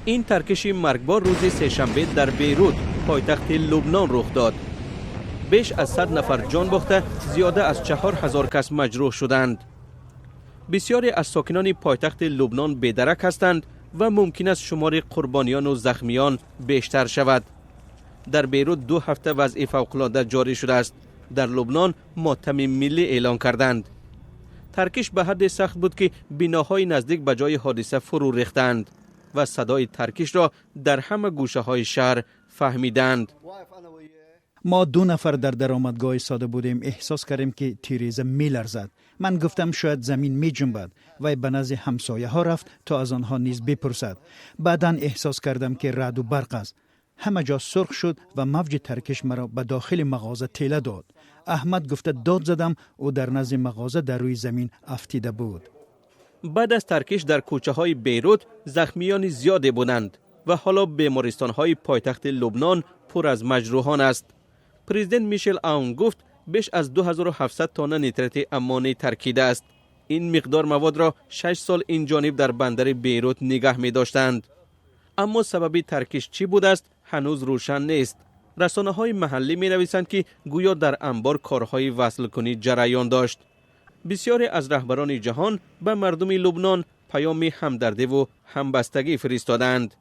این ترکش مرگبار روز سه‌شنبه در بیروت پایتخت لبنان رخ داد. بیش از 100 نفر جان باخته، زیاده از 4000 کس مجروح شدند. بسیاری از ساکنان پایتخت لبنان بی‌درک هستند و ممکن است شمار قربانیان و زخمیان بیشتر شود. در بیروت 2 هفته وضع فوق‌العاده جاری شده است. در لبنان ماتم ملی اعلان کردند. ترکش به حد سخت بود که بناهای نزدیک به جای حادثه فرو ریختند و صدای ترکش را در همه گوشه های شهر فهمیدند. ما 2 نفر در درآمدگاه ساده بودیم. احساس کردیم که تیریزه می لرزد. من گفتم شاید زمین می جنبد و به نزد همسایه ها رفت تا از آنها نیز بپرسد. بعداً احساس کردم که رعد و برق است. همه جا سرخ شد و موج ترکش مرا به داخل مغازه تیله داد. احمد گفته داد زدم او در نزد مغازه در روی زمین افتیده بود. بعد از ترکش در کوچه های بیروت زخمیان زیادی بودند و حالا بیمارستان های پایتخت لبنان پر از مجروحان است. پرزیدنت میشل آون گفت بیش از 2700 تن نیترات امونی ترکیده است. این مقدار مواد را 6 سال این جانب در بندر بیروت نگه می داشتند. اما سبب ترکش چی بود است هنوز روشن نیست. رسانه های محلی می نویسند که گویا در انبار کارهای وصل کنی جریان داشت. بسیاری از رهبران جهان به مردم لبنان پیام همدردی و همبستگی فرستادند.